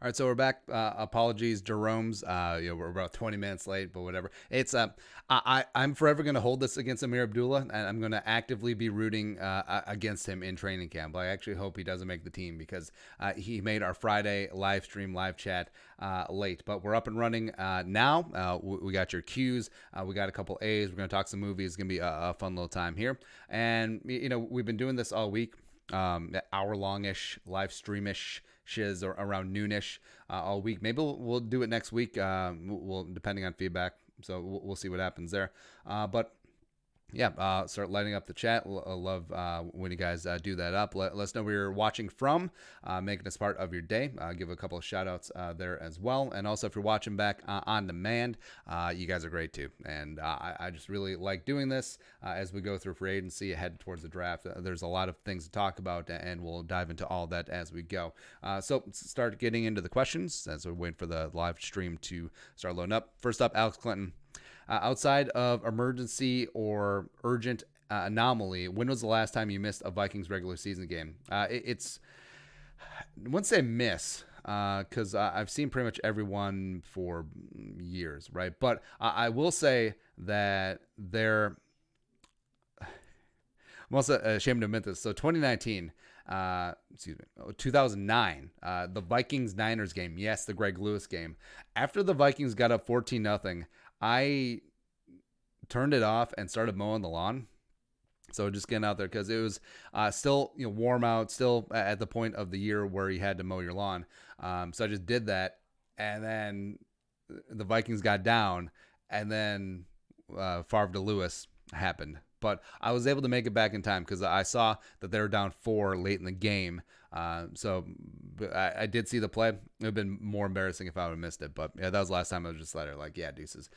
All right, so we're back. Apologies, Jeromes. We're about 20 minutes late, but whatever. I'm forever going to hold this against Ameer Abdullah, and I'm going to actively be rooting against him in training camp. I actually hope he doesn't make the team because he made our Friday live stream, live chat late. But we're up and running now. We got your Qs. We got a couple A's. We're going to talk some movies. It's going to be a fun little time here. And we've been doing this all week. Hour longish, live streamish shiz or around noonish all week. Maybe we'll do it next week. We'll depending on feedback. So we'll see what happens there. But yeah, start lighting up the chat. I love when you guys do that up. Let us know where you're watching from, making us part of your day. Give a couple of shout outs there as well. And also, if you're watching back on demand, you guys are great too. And I just really like doing this as we go through free agency, head towards the draft. There's a lot of things to talk about, and we'll dive into all that as we go. So start getting into the questions as we wait for the live stream to start loading up. First up, Alex Clinton. Outside of emergency or urgent anomaly, when was the last time you missed a Vikings regular season game? I wouldn't say miss because I've seen pretty much everyone for years, right? But I will say that I'm also ashamed to admit this. So 2019, 2009, the Vikings Niners game. Yes, the Greg Lewis game. After the Vikings got up 14-0, I turned it off and started mowing the lawn. So just getting out there because it was still warm out, still at the point of the year where you had to mow your lawn. So I just did that, and then the Vikings got down, and then Favre to Lewis happened. But I was able to make it back in time because I saw that they were down 4 late in the game. So I did see the play. It would have been more embarrassing if I would have missed it. But yeah, that was the last time I was just like, yeah, deuces.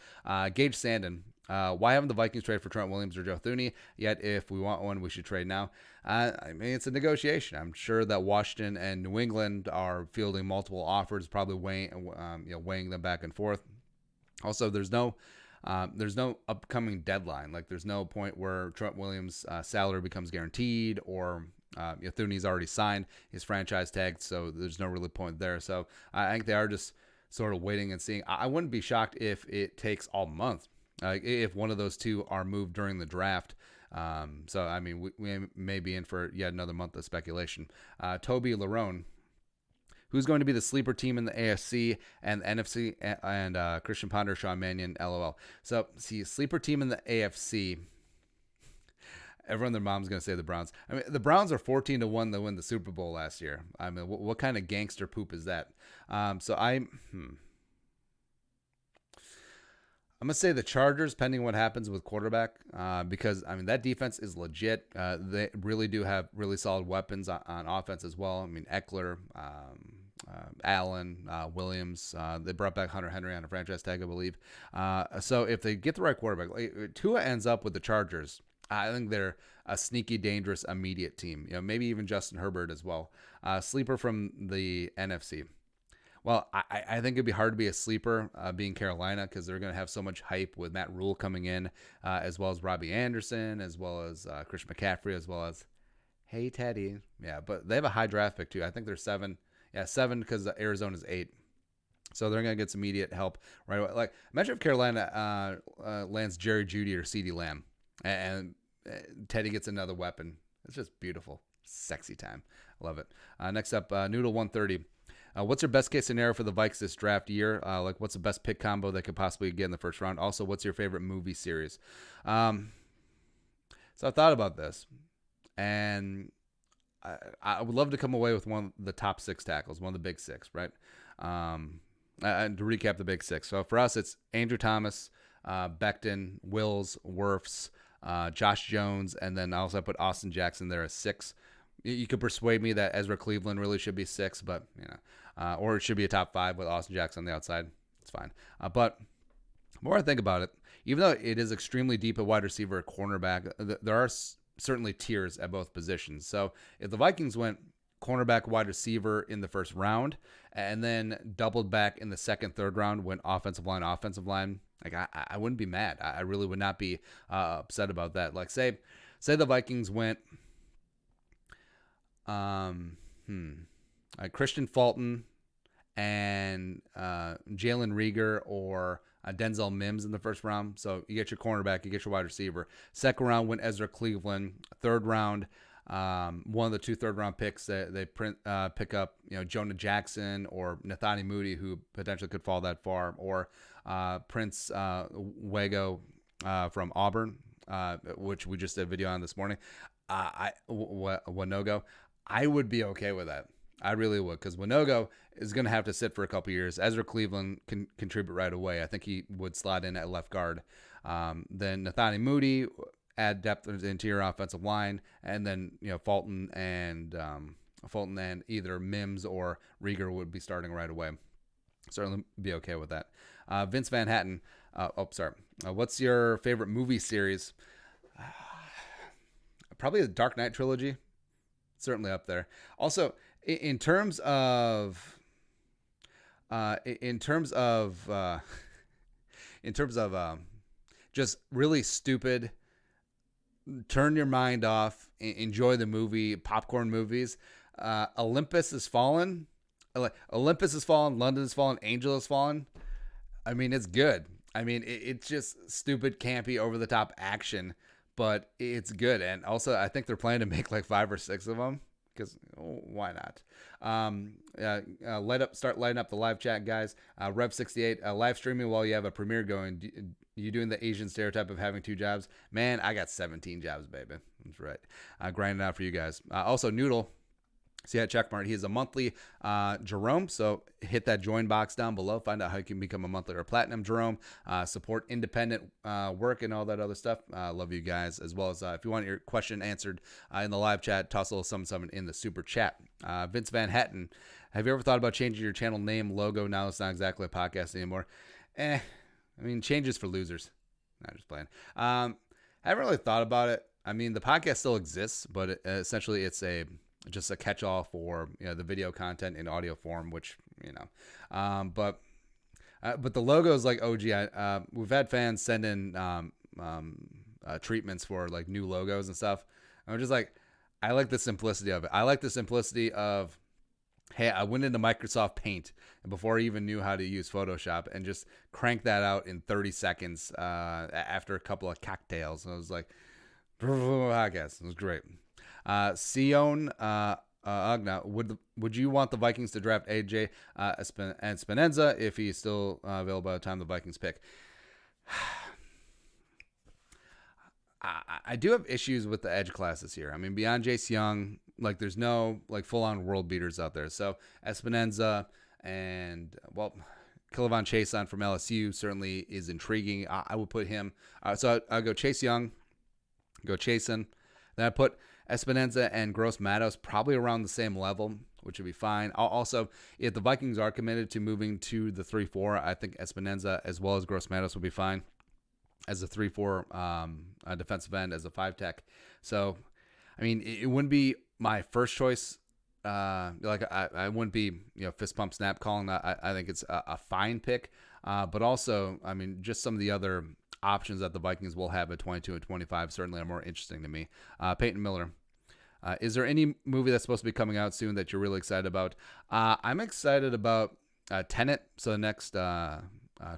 Gage Sandin. Why haven't the Vikings traded for Trent Williams or Joe Thuney yet? If we want one, we should trade now. I mean, it's a negotiation. I'm sure that Washington and New England are fielding multiple offers, probably weighing them back and forth. Also, there's no upcoming deadline. Like, there's no point where Trent Williams' salary becomes guaranteed or Thuney's already signed his franchise tag, so there's no really point there. So I think they are just sort of waiting and seeing. I wouldn't be shocked if it takes all month, if one of those two are moved during the draft. So, I mean, we may be in for yet another month of speculation. Toby Larone. Who's going to be the sleeper team in the AFC and the NFC? And Christian Ponder, Sean Mannion, LOL. So, see, sleeper team in the AFC. Everyone, their mom's going to say the Browns. I mean, the Browns are 14-1 to win the Super Bowl last year. I mean, what kind of gangster poop is that? So I'm going to say the Chargers, pending what happens with quarterback, because, I mean, that defense is legit. They really do have really solid weapons on offense as well. I mean, Eckler, Allen, Williams. They brought back Hunter Henry on a franchise tag, I believe. So if they get the right quarterback, Tua ends up with the Chargers. I think they're a sneaky, dangerous, immediate team. Maybe even Justin Herbert as well. Sleeper from the NFC. Well, I think it'd be hard to be a sleeper being Carolina because they're going to have so much hype with Matt Rule coming in, as well as Robbie Anderson, as well as Christian McCaffrey, as well as, hey, Teddy. Yeah, but they have a high draft pick, too. I think they're 7. Yeah, 7 because Arizona's 8. So they're going to get some immediate help right away. Like, imagine if Carolina lands Jerry Jeudy or CeeDee Lamb and Teddy gets another weapon. It's just beautiful. Sexy time. I love it. Next up, Noodle 130. What's your best case scenario for the Vikes this draft year? What's the best pick combo they could possibly get in the first round? Also, what's your favorite movie series? So I thought about this, and I would love to come away with one of the top 6 tackles, one of the big 6, right? And to recap the big 6. So for us, it's Andrew Thomas, Becton, Wills, Wirfs, Josh Jones, and then I also put Austin Jackson there as 6. You could persuade me that Ezra Cleveland really should be 6, but or it should be a top 5 with Austin Jackson on the outside. It's fine. But the more I think about it, even though it is extremely deep at wide receiver, cornerback, there are certainly tiers at both positions. So if the Vikings went cornerback, wide receiver in the first round, and then doubled back in the second, third round, went offensive line, like I wouldn't be mad. I really would not be upset about that. Like say the Vikings went Christian Fulton and Jalen Reagor or Denzel Mims in the first round. So you get your cornerback, you get your wide receiver. Second round, went Ezra Cleveland. Third round, one of the 2 third-round picks that they pick up, Jonah Jackson or Nathani Moody, who potentially could fall that far, or Prince Wego from Auburn, which we just did a video on this morning. Wanogo, I would be okay with that. I really would, because Wanogo is going to have to sit for a couple years. Ezra Cleveland can contribute right away. I think he would slot in at left guard. Then Nathani Moody, add depth into your offensive line, and then Fulton and either Mims or Reagor would be starting right away. Certainly be okay with that. Vince Van Hatten. What's your favorite movie series? Probably the Dark Knight trilogy. Certainly up there. Also, in terms of just really stupid, turn your mind off, enjoy the movie, popcorn movies. Olympus Has Fallen. Olympus Has Fallen, London Has Fallen, Angel Has Fallen. I mean, it's good. I mean, it's just stupid, campy, over-the-top action, but it's good. And also, I think they're planning to make like 5 or 6 of them, because why not? Start lighting up the live chat, guys. Rev68, live streaming while you have a premiere going. You doing the Asian stereotype of having 2 jobs? Man, I got 17 jobs, baby. That's right. Grinding out for you guys. Also, Noodle. See that checkmark. He is a monthly Jerome, so hit that join box down below. Find out how you can become a monthly or platinum Jerome. Support independent work and all that other stuff. Love you guys, as well as if you want your question answered in the live chat, toss a little something in the super chat. Vince Van Hatten, have you ever thought about changing your channel name, logo? Now it's not exactly a podcast anymore. I mean, changes for losers. Not just playing. I haven't really thought about it. I mean, the podcast still exists, but essentially it's just a catch-all for the video content in audio form, which but the logo is like OG. We've had fans send in treatments for like new logos and stuff. I'm just like, I like the simplicity of it. I like the simplicity of, hey, I went into Microsoft Paint and before I even knew how to use Photoshop and just cranked that out in 30 seconds after a couple of cocktails. And I was like, I guess it was great. Sion Agna, would you want the Vikings to draft AJ Espinenza if he's still available by the time the Vikings pick? I do have issues with the edge class this year. I mean, beyond Jace Young, like there's no like full-on world beaters out there. So Espinenza and Kilavon Chason from LSU certainly is intriguing. I would put him. So I'll go Chase Young, go Chason. Then I put Espinenza and Gross Matos probably around the same level, which would be fine. Also, if the Vikings are committed to moving to the 3-4, I think Espinenza as well as Gross Matos would be fine as a 3-4 defensive end, as a 5-tech. So, I mean, it wouldn't be my first choice. I wouldn't be fist pump snap calling. I think it's a fine pick. But also, I mean, just some of the other options that the Vikings will have at 22 and 25 certainly are more interesting to me. Peyton Miller. Is there any movie that's supposed to be coming out soon that you're really excited about? I'm excited about Tenet. So the next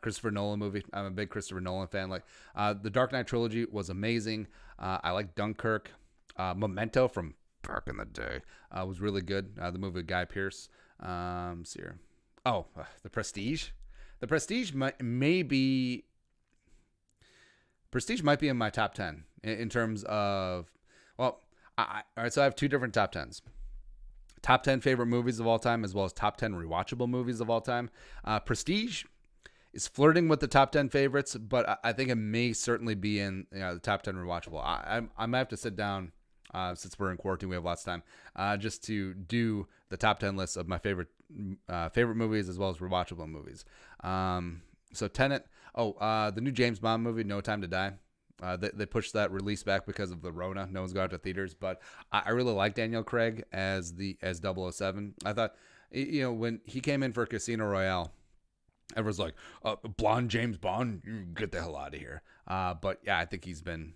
Christopher Nolan movie. I'm a big Christopher Nolan fan. Like the Dark Knight trilogy was amazing. I like Dunkirk. Memento from back in the day was really good. The movie with Guy Pearce. See here. Oh, The Prestige. The Prestige might be in my top 10 in terms of, all right, so I have 2 different top 10s. Top 10 favorite movies of all time, as well as top 10 rewatchable movies of all time. Prestige is flirting with the top 10 favorites, but I think it may certainly be in the top 10 rewatchable. I might have to sit down, since we're in quarantine, we have lots of time, just to do the top 10 lists of my favorite movies as well as rewatchable movies. So Tenet. The new James Bond movie, No Time to Die. They pushed that release back because of the Rona. No one's got out to theaters, but I really like Daniel Craig as 007. I thought, when he came in for Casino Royale, everyone's like, blonde James Bond, you get the hell out of here. But yeah, I think he's been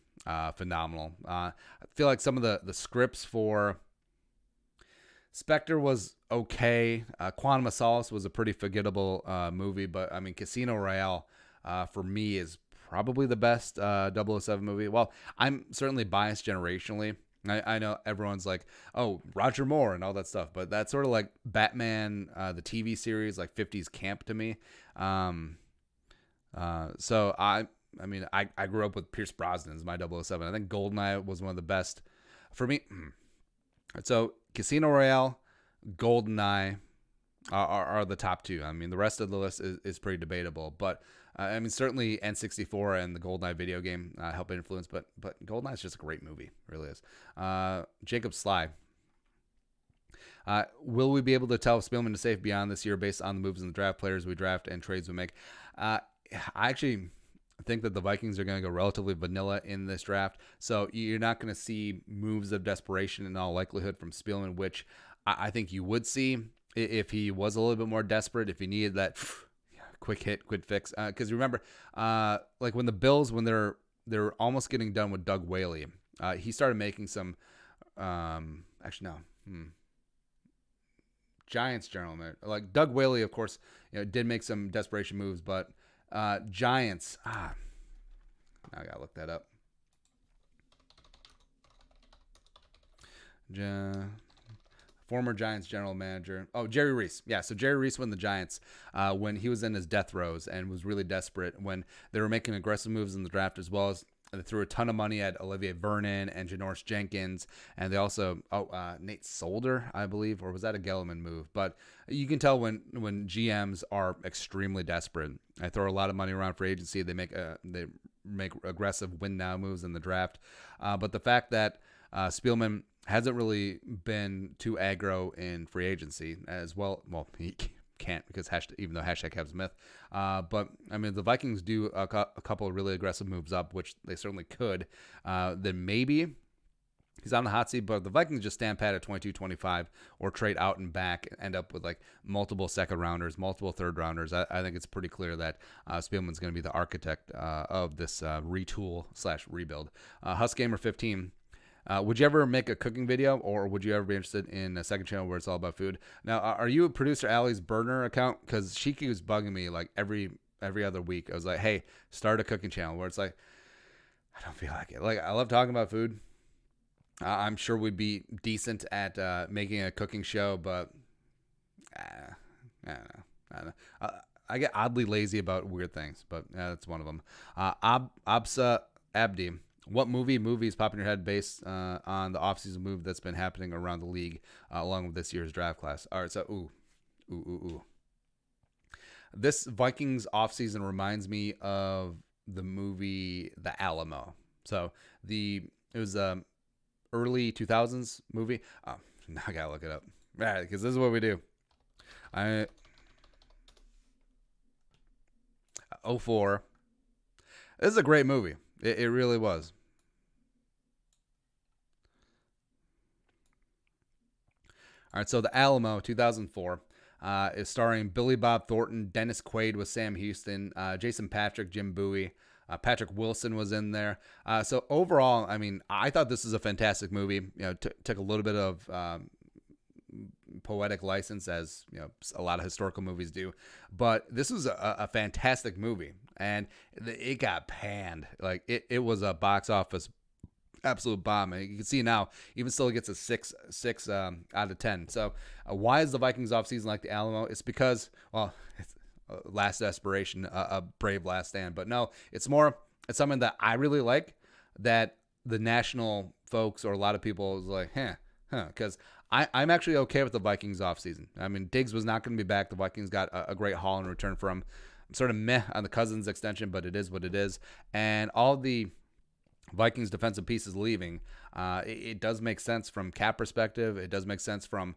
phenomenal. I feel like some of the scripts for Spectre was okay. Quantum of Solace was a pretty forgettable movie, but I mean, Casino Royale for me is probably the best 007 movie. Well, I'm certainly biased generationally. I know everyone's like, oh, Roger Moore and all that stuff, but that's sort of like Batman, the TV series, like 50s camp to me. So I mean, I grew up with Pierce Brosnan as my 007. I think Goldeneye was one of the best for me. So Casino Royale, Goldeneye are the top two. I mean, the rest of the list is pretty debatable, but I mean, certainly N64 and the Goldeneye video game help influence, but Goldeneye is just a great movie, really is. Jacob Sly. Will we be able to tell if Spielman is safe beyond this year based on the moves in the draft, players we draft, and trades we make? I actually think that the Vikings are going to go relatively vanilla in this draft, so you're not going to see moves of desperation in all likelihood from Spielman, which I think you would see if he was a little bit more desperate, if he needed that quick hit, quick fix. Because remember, like when the Bills, when they're almost getting done with Doug Whaley, he started making some. Actually, no. Giants general manager, like Doug Whaley, of course, did make some desperation moves, but Giants. Now I gotta look that up. Former Giants general manager. Oh, Jerry Reese. Yeah, so Jerry Reese won the Giants when he was in his death throes and was really desperate when they were making aggressive moves in the draft, as well as they threw a ton of money at Olivier Vernon and Janoris Jenkins. And they also, Nate Solder, I believe, or was that a Gelman move? But you can tell when GMs are extremely desperate. I throw a lot of money around for agency. They make aggressive win now moves in the draft. But the fact that Spielman hasn't really been too aggro in free agency as well. Well, he can't because even though hashtag have Smith. But I mean, the Vikings do a couple of really aggressive moves up, which they certainly could. Then maybe he's on the hot seat, but the Vikings just stand pat at 22-25 or trade out and back and end up with like multiple second rounders, multiple third rounders. I think it's pretty clear that Spielman's going to be the architect of this retool/rebuild. Husgamer 15. Would you ever make a cooking video, or would you ever be interested in a second channel where it's all about food? Now, are you a producer Allie's burner account? Because she keeps bugging me like every other week. I was like, hey, start a cooking channel where it's like, I don't feel like it. Like, I love talking about food. I'm sure we'd be decent at making a cooking show, but I don't know. I get oddly lazy about weird things, but that's one of them. Absa Abdi. What movies pop in your head based on the offseason move that's been happening around the league along with this year's draft class? All right, so this Vikings offseason reminds me of the movie The Alamo. So it was a early 2000s movie. Oh, now I gotta look it up. Right, because this is what we do. 04. This is a great movie. It really was. All right, so The Alamo, 2004, is starring Billy Bob Thornton, Dennis Quaid with Sam Houston, Jason Patrick, Jim Bowie, Patrick Wilson was in there. So overall, I mean, I thought this is a fantastic movie. Took a little bit of poetic license, as a lot of historical movies do, but this was a fantastic movie, and it got panned. Like it was a box office absolute bomb, and you can see now even still it gets a 6 out of 10. So why is the Vikings offseason like the Alamo? It's because, well, it's last desperation, a brave last stand, but no, it's something that I really like, that the national folks or a lot of people is like, because I'm actually okay with the Vikings offseason. I mean, Diggs was not going to be back. The Vikings got a great haul in return for him. I'm sort of meh on the Cousins extension, but it is what it is. And all the Vikings defensive pieces leaving, it does make sense from cap perspective. It does make sense from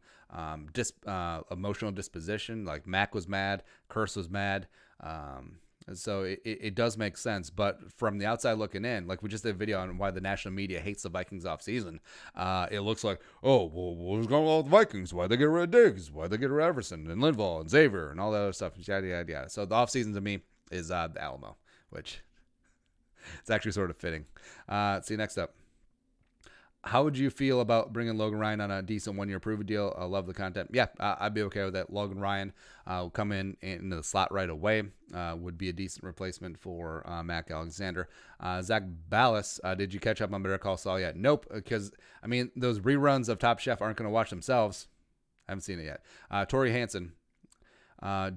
emotional disposition. Like Mac was mad, Curse was mad. So it does make sense, but from the outside looking in, like we just did a video on why the national media hates the Vikings offseason, it looks like, oh, well, what's going on with the Vikings? Why'd they get rid of Diggs? Why'd they get rid of Everson and Linval and Xavier and all that other stuff? Yada, yada, yada. So the offseason to me is the Alamo, which it's actually sort of fitting. See, next up. How would you feel about bringing Logan Ryan on a decent 1-year prove deal? I love the content. Yeah, I'd be okay with that. Logan Ryan will come into the slot right away. Would be a decent replacement for Mac Alexander. Zach Ballas, did you catch up on Better Call Saul yet? Nope, because, I mean, those reruns of Top Chef aren't going to watch themselves. I haven't seen it yet. Tori Hansen,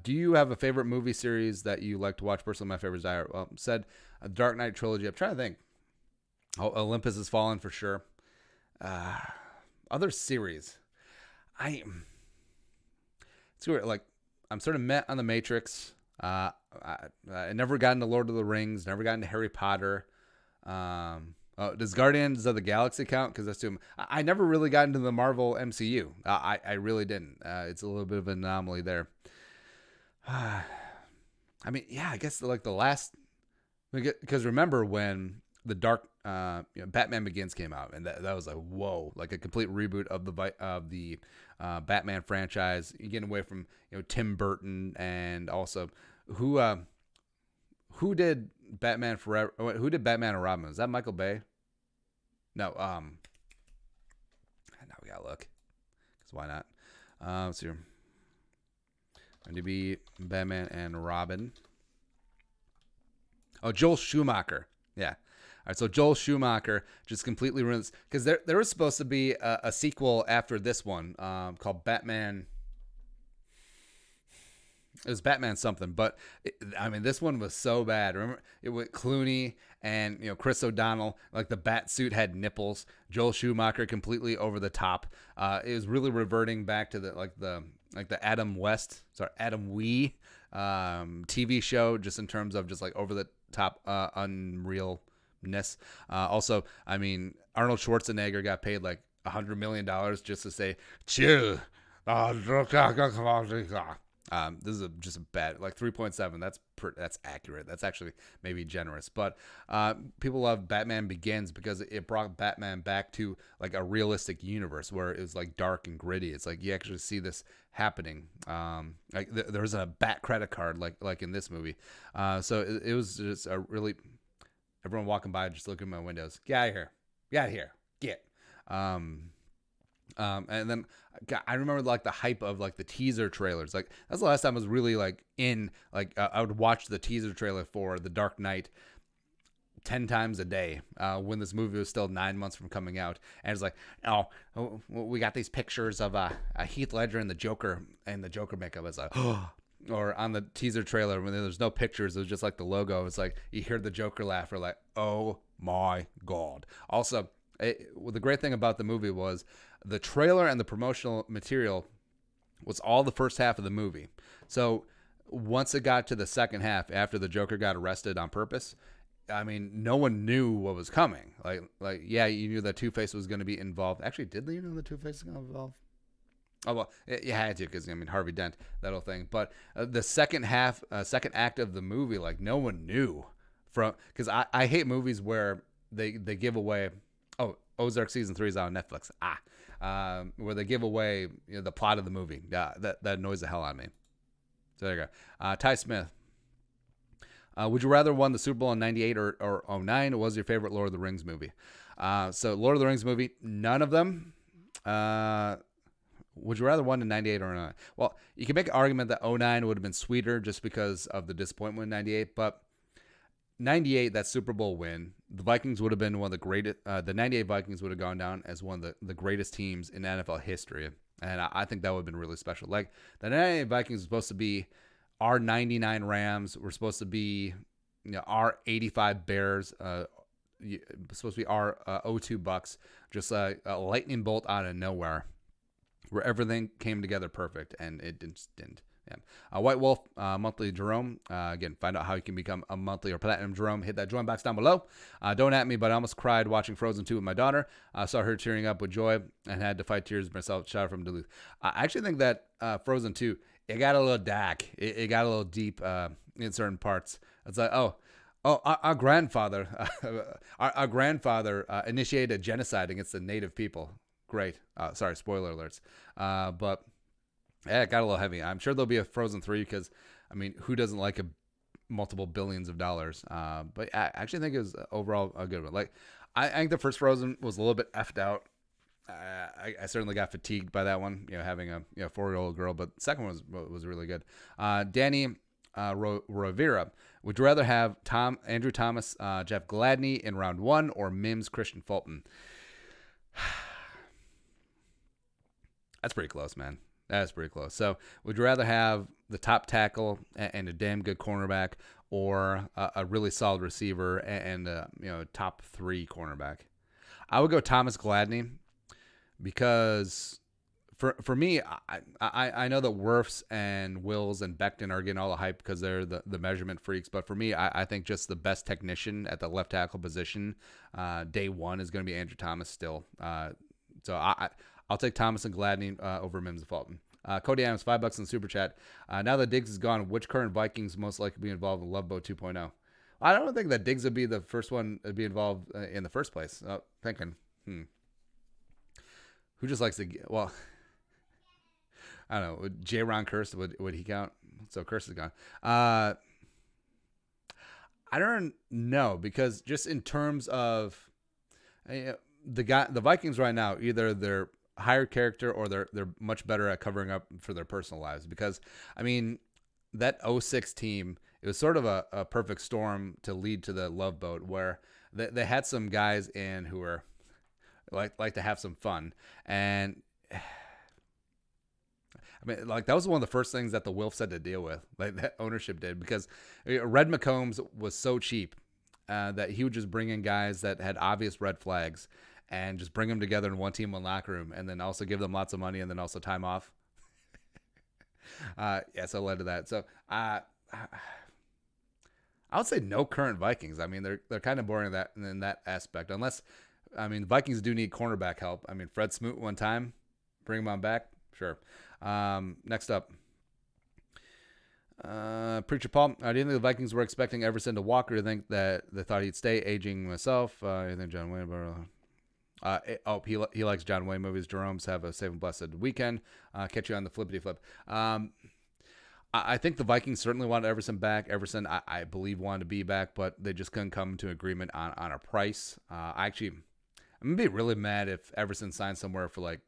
do you have a favorite movie series that you like to watch? Personally, my favorite is Die. Well, said a Dark Knight trilogy. I'm trying to think. Olympus Has Fallen for sure. Other series, it's weird. Like, I'm sort of met on the Matrix. I never got into Lord of the Rings. Never got into Harry Potter. Does Guardians of the Galaxy count? Because that's too. I never really got into the Marvel MCU. I really didn't. It's a little bit of an anomaly there. I mean, yeah, I guess like the last, because remember when the Batman Begins came out, and that was like, whoa, like a complete reboot of the Batman franchise. You getting away from Tim Burton, and also who did Batman Forever? Who did Batman and Robin? Is that Michael Bay? No. Now we gotta look, because why not? Let's see here. Going to be Batman and Robin. Oh, Joel Schumacher. Yeah. All right, so Joel Schumacher just completely ruins, because there was supposed to be a sequel after this one called Batman. It was Batman something, but this one was so bad. Remember, it went Clooney and Chris O'Donnell, like the bat suit had nipples. Joel Schumacher completely over the top. It was really reverting back to the Adam Wee TV show, just in terms of just like over the top unrealness. Also, I mean, Arnold Schwarzenegger got paid like $100 million just to say chill. This is just a bad, like 3.7. That's accurate. That's actually maybe generous, but people love Batman Begins because it brought Batman back to like a realistic universe where it was like dark and gritty. It's like you actually see this happening. Like there was a bat credit card like in this movie. So it was just a really, everyone walking by just looking at my windows. Get out of here. Get out of here. Get. And then I remember like the hype of like the teaser trailers. Like that's the last time I was really like in like I would watch the teaser trailer for The Dark Knight 10 times a day when this movie was still 9 months from coming out. And it's like, oh, we got these pictures of a Heath Ledger and the Joker makeup. It's like, oh. Or on the teaser trailer when there's no pictures, it was just like the logo. It's like you hear the Joker laugh, or like, oh my God. Also, the great thing about the movie was the trailer and the promotional material was all the first half of the movie. So once it got to the second half, after the Joker got arrested on purpose, I mean, no one knew what was coming. Like yeah, you knew that Two-Face was going to be involved. Actually, did you know that Two-Face was going to be involved? Oh, well, you had to, because, I mean, Harvey Dent, that whole thing. But the second act of the movie, like, no one knew. Because I hate movies where they give away, Ozark Season 3 is on Netflix. Where they give away the plot of the movie. Yeah, that annoys the hell out of me. So there you go. Ty Smith. Would you rather won the Super Bowl in 98 or 09? What was your favorite Lord of the Rings movie? So Lord of the Rings movie, none of them. Would you rather won in 98 or 09? Well, you can make an argument that 09 would have been sweeter just because of the disappointment in 98, but 98, that Super Bowl win, the Vikings would have been one of the greatest. The 98 Vikings would have gone down as one of the greatest teams in NFL history, and I think that would have been really special. Like, the 98 Vikings was supposed to be our 99 Rams. We're supposed to be our 85 Bears. Supposed to be our 02 Bucks. Just a lightning bolt out of nowhere, where everything came together perfect, and it didn't. Yeah. White Wolf, monthly Jerome. Again, find out how you can become a monthly or platinum Jerome. Hit that join box down below. Don't at me, but I almost cried watching Frozen 2 with my daughter. Saw her tearing up with joy and had to fight tears myself. Shout out from Duluth. I actually think that Frozen 2, it got a little dark. It got a little deep in certain parts. It's like, our grandfather, our grandfather initiated a genocide against the native people. Great. Sorry, spoiler alerts. But yeah, it got a little heavy. I'm sure there'll be a Frozen 3 because, I mean, who doesn't like multiple billions of dollars? But I actually think it was overall a good one. Like, I think the first Frozen was a little bit effed out. I certainly got fatigued by that one, having a 4-year-old girl. But the second one was really good. Danny Rovira, would you rather have Andrew Thomas, Jeff Gladney in round 1 or Mims Christian Fulton? That's pretty close, man. That's pretty close. So, would you rather have the top tackle and a damn good cornerback, or a really solid receiver and top 3 cornerback? I would go Thomas Gladney, because for me, I know that Wirfs and Wills and Becton are getting all the hype because they're the measurement freaks. But for me, I think just the best technician at the left tackle position, day one, is going to be Andrew Thomas still. So I'll take Thomas and Gladney over Mims and Fulton. Cody Adams, $5 in the super chat. Now that Diggs is gone, which current Vikings most likely be involved in Love Boat 2.0? I don't think that Diggs would be the first one to be involved in the first place. Thinking, who just likes to get, well, I don't know. Would J-Ron Curse, would he count? So Curse is gone. I don't know, because just in terms of the Vikings right now, either they're higher character or they're much better at covering up for their personal lives. Because I mean, that 06 team, it was sort of a perfect storm to lead to the Love Boat, where they had some guys in who were like to have some fun. And I mean, like, that was one of the first things that the Wilfs had to deal with, like that ownership did, because Red McCombs was so cheap that he would just bring in guys that had obvious red flags and just bring them together in one team, one locker room, and then also give them lots of money and then also time off. So it led to that. So I would say no current Vikings. I mean, they're kind of boring in that aspect, unless, I mean, Vikings do need cornerback help. I mean, Fred Smoot one time, bring him on back, sure. Next up, Preacher Paul. Do you think the Vikings were expecting Everson to walk, or do you think that they thought he'd stay? Aging myself. You think John Wayne? He likes John Wayne movies. Jeromes, have a safe and blessed weekend. Catch you on the flippity flip. I think the Vikings certainly wanted Everson back. Everson, I believe, wanted to be back, but they just couldn't come to agreement on a price. I'm gonna be really mad if Everson signed somewhere for like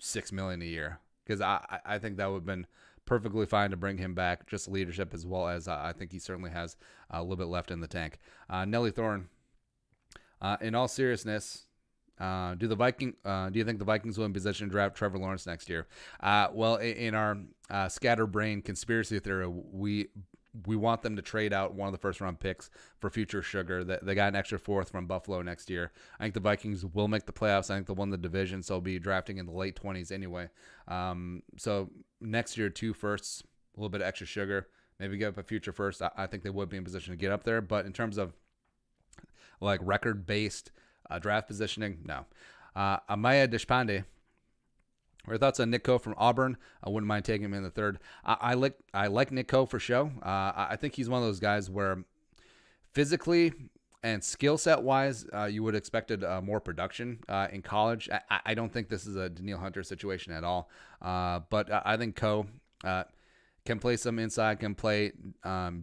$6 million a year, because I think that would have been perfectly fine to bring him back, just leadership, as well as I think he certainly has a little bit left in the tank. Nelly Thorne, in all seriousness, do you think the Vikings will be in position to draft Trevor Lawrence next year? Well, in our scatterbrain conspiracy theory, we want them to trade out one of the first-round picks for future sugar. They got an extra 4th from Buffalo next year. I think the Vikings will make the playoffs. I think they'll win the division, so they'll be drafting in the late 20s anyway. So next year, 2 firsts, a little bit of extra sugar, maybe get up a future first. I think they would be in position to get up there. But in terms of like record-based draft positioning, no. Amaya Deshpande, what are your thoughts on Nick Coe from Auburn? I wouldn't mind taking him in the 3rd. I like Nick Coe for show. I think he's one of those guys where physically and skill set wise, you would have expected more production in college. I don't think this is a Danielle Hunter situation at all. But I think Coe can play some inside, can play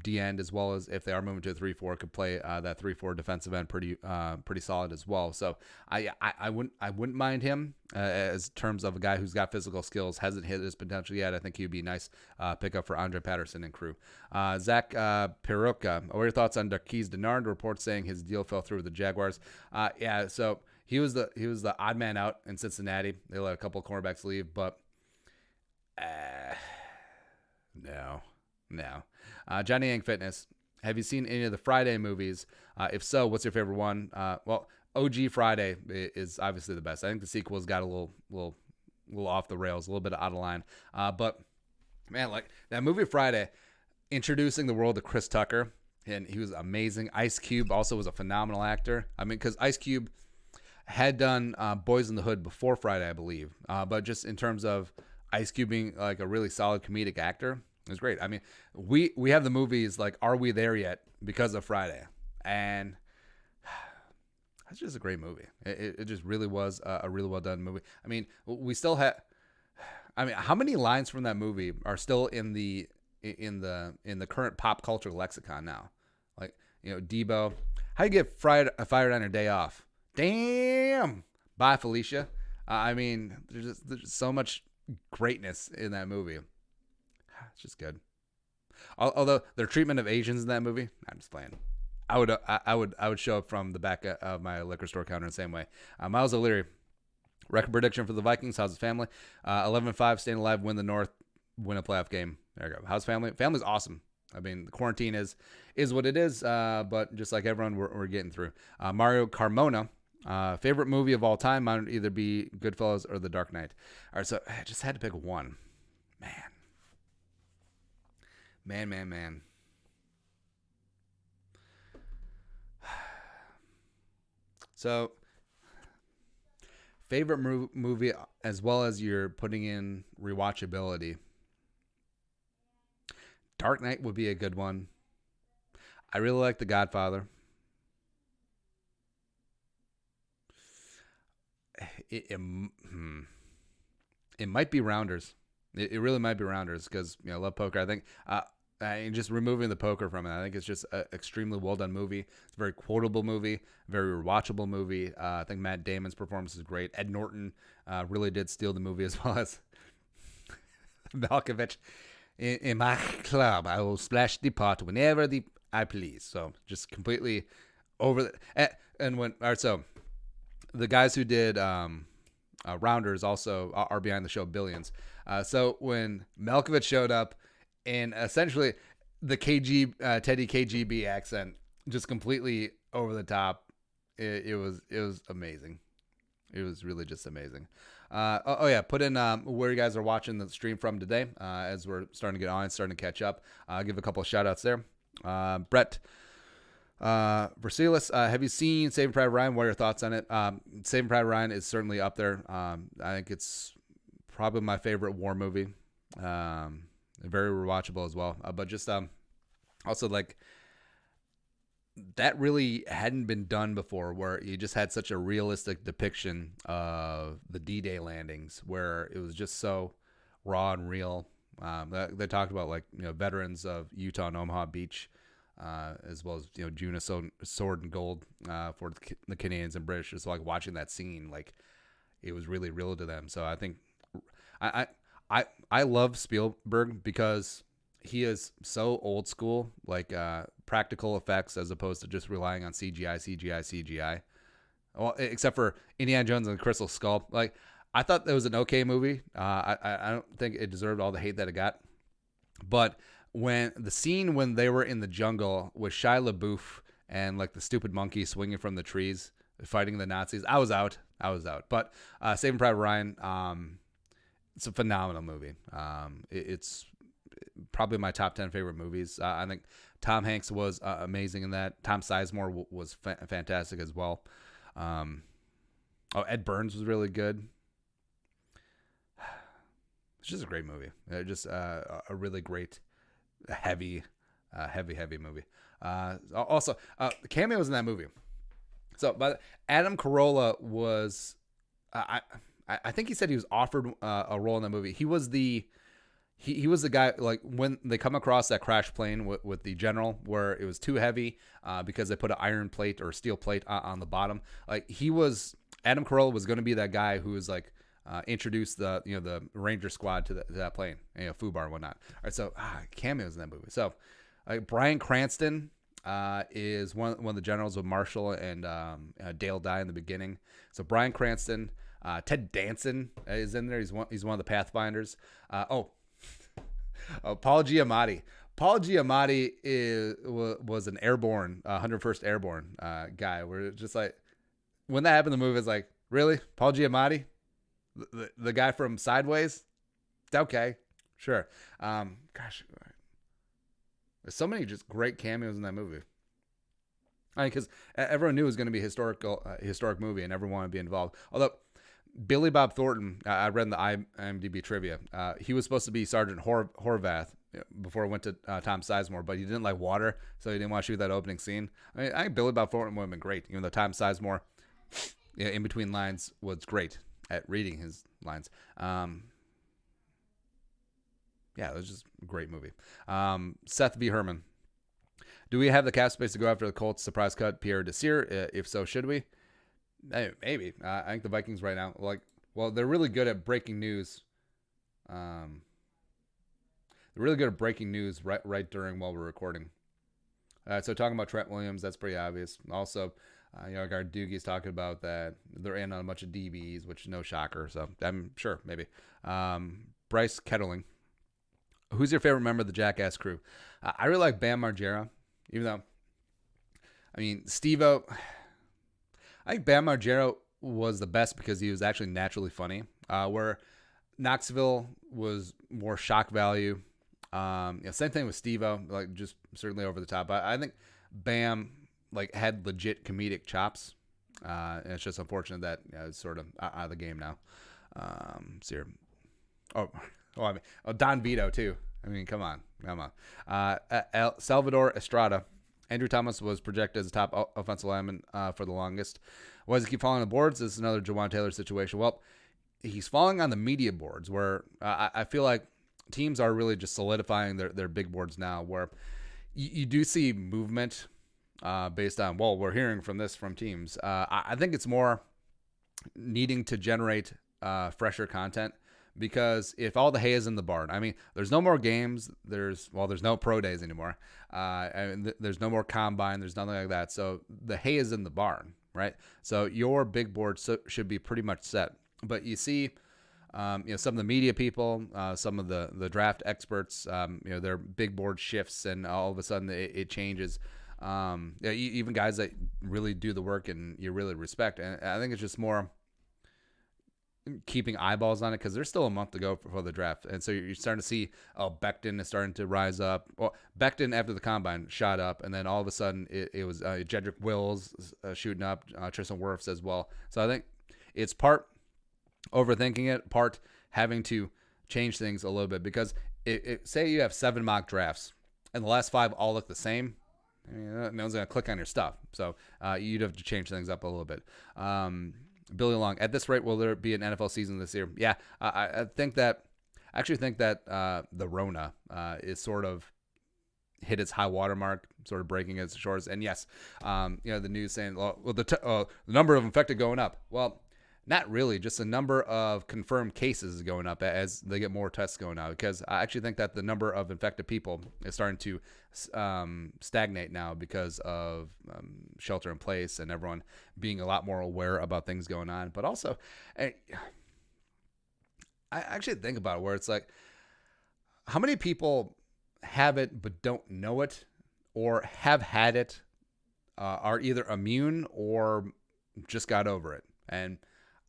D-end, as well as, if they are moving to a 3-4, could play that 3-4 defensive end pretty solid as well. So I wouldn't mind him as terms of a guy who's got physical skills, hasn't hit his potential yet. I think he'd be a nice pickup for Andre Patterson and crew. Zach Peruka, what are your thoughts on Darqueze Dennard? Reports saying his deal fell through with the Jaguars. So he was the odd man out in Cincinnati. They let a couple of cornerbacks leave, but No. Johnny Yang Fitness. Have you seen any of the Friday movies? If so, what's your favorite one? Well, OG Friday is obviously the best. I think the sequels got a little off the rails, a little bit out of line. But man, like that movie Friday, introducing the world of Chris Tucker, and he was amazing. Ice Cube also was a phenomenal actor. I mean, because Ice Cube had done Boys in the Hood before Friday, I believe. But just in terms of Ice Cube being like a really solid comedic actor, it was great. I mean, we have the movies like Are We There Yet? Because of Friday. And that's just a great movie. It just really was a really well done movie. I mean, we still have, how many lines from that movie are still in the current pop culture lexicon now? Like, Debo, how you get fired on your day off? Damn. Bye, Felicia. I mean, there's so much greatness in that movie. It's just good. Although their treatment of Asians in that movie, I'm just playing. I would show up from the back of my liquor store counter in the same way. Miles O'Leary, record prediction for the Vikings. How's his family? 11-5, staying alive, win the North, win a playoff game. There you go. How's family? Family's awesome. I mean, the quarantine is what it is, but just like everyone, we're getting through. Mario Carmona, favorite movie of all time, might either be Goodfellas or The Dark Knight. All right, so I just had to pick one. Man. So, favorite movie, as well as you're putting in rewatchability. Dark Knight would be a good one. I really like The Godfather. It might be Rounders. It really might be Rounders because I love poker. I think just removing the poker from it, I think it's just an extremely well done movie. It's a very quotable movie, very rewatchable movie. I think Matt Damon's performance is great. Ed Norton really did steal the movie, as well as Malkovich. In my club, I will splash the pot whenever I please. So just completely over the and when all right. So the guys who did Rounders also are behind the show Billions. So when Malkovich showed up in essentially the Teddy KGB accent, just completely over the top, it was amazing. It was really just amazing. Put in where you guys are watching the stream from today, as we're starting to get on and starting to catch up. I'll give a couple of shout outs there. Brett Versilis, have you seen Saving Private Ryan? What are your thoughts on it? Saving Private Ryan is certainly up there. I think it's probably my favorite war movie. Very rewatchable as well. But just also like that really hadn't been done before, where you just had such a realistic depiction of the D-Day landings, where it was just so raw and real. They talked about veterans of Utah and Omaha Beach, as well as Juna Sword and Gold for the Canadians and British. Just like watching that scene, it was really real to them. So I think I love Spielberg because he is so old school, practical effects as opposed to just relying on CGI. Well, except for Indiana Jones and the Crystal Skull. I thought that was an okay movie. I don't think it deserved all the hate that it got. But when the scene when they were in the jungle with Shia LaBeouf and the stupid monkey swinging from the trees, fighting the Nazis, I was out. But Saving Private Ryan, it's a phenomenal movie. It's probably my top 10 favorite movies. I think Tom Hanks was amazing in that. Tom Sizemore was fantastic as well. Ed Burns was really good. It's just a great movie. Just a really great, heavy movie. Also, cameos in that movie. So, but Adam Carolla was, I think he said he was offered a role in that movie. He was the guy, when they come across that crash plane with the general, where it was too heavy because they put an iron plate or steel plate on the bottom. Adam Carolla was going to be that guy who was introduced the Ranger Squad to that plane, FUBAR and whatnot. All right, so cameos in that movie. So Bryan Cranston is one of the generals with Marshall and Dale Dye in the beginning. So Bryan Cranston, Ted Danson is in there. He's one of the Pathfinders. Paul Giamatti. Paul Giamatti was an airborne, 101st Airborne guy. Where it's just when that happened in the movie, it's really? Paul Giamatti? The guy from Sideways? Okay, sure. Gosh, there's so many just great cameos in that movie. Because everyone knew it was going to be a historic movie, and everyone wanted to be involved. Although Billy Bob Thornton, I read in the IMDb trivia, he was supposed to be Sergeant Horvath before it went to Tom Sizemore, but he didn't like water, so he didn't want to shoot that opening scene. I think Billy Bob Thornton would have been great, even though Tom Sizemore, in between lines, was great at reading his lines. It was just a great movie. Seth V. Herman. Do we have the cap space to go after the Colts surprise cut Pierre Desir? If so, should we? Maybe. I think the Vikings right now, they're really good at breaking news. Um, they're really good at breaking news right during while we're recording. So talking about Trent Williams, that's pretty obvious. Also, our Doogie's talking about that they're in on a bunch of DBs, which is no shocker. So I'm sure maybe. Bryce Kettling. Who's your favorite member of the Jackass crew? I really like Bam Margera, even though, I mean, Steve-O, I think Bam Margera was the best because he was actually naturally funny, where Knoxville was more shock value. Same thing with Steve-O, like just certainly over the top. I think Bam like had legit comedic chops. And it's just unfortunate that it's sort of out of the game now. So here, Don Vito too. I mean, come on. Salvador Estrada. Andrew Thomas was projected as a top offensive lineman for the longest. Why does he keep falling on the boards? This is another Jawan Taylor situation. Well, he's falling on the media boards where I feel like teams are really just solidifying their big boards now, where you do see movement based on, well, we're hearing from teams. I think it's more needing to generate fresher content, because if all the hay is in the barn, I mean, there's no more games. There's no pro days anymore. And there's no more combine. There's nothing like that. So the hay is in the barn, right? So your big board should be pretty much set. But you see, some of the media people, some of the draft experts, their big board shifts, and all of a sudden it changes. Even guys that really do the work and you really respect. And I think it's just more keeping eyeballs on it, because there's still a month to go before the draft. And so you're starting to see, Becton is starting to rise up. Well, Becton after the combine shot up, and then all of a sudden it was Jedrick Wills shooting up, Tristan Wirfs as well. So I think it's part overthinking it, part having to change things a little bit, because say you have 7 mock drafts and the last 5 all look the same. I mean, no one's going to click on your stuff. So you'd have to change things up a little bit. Billy Long, at this rate, will there be an NFL season this year? Yeah, I think that the Rona is sort of hit its high water mark, sort of breaking its shores. And yes, the news saying, the number of infected going up. Well, not really. Just the number of confirmed cases is going up as they get more tests going out, because I actually think that the number of infected people is starting to stagnate now because of shelter in place and everyone being a lot more aware about things going on. But also, I actually think about it, where it's like, how many people have it but don't know it, or have had it, are either immune or just got over it. And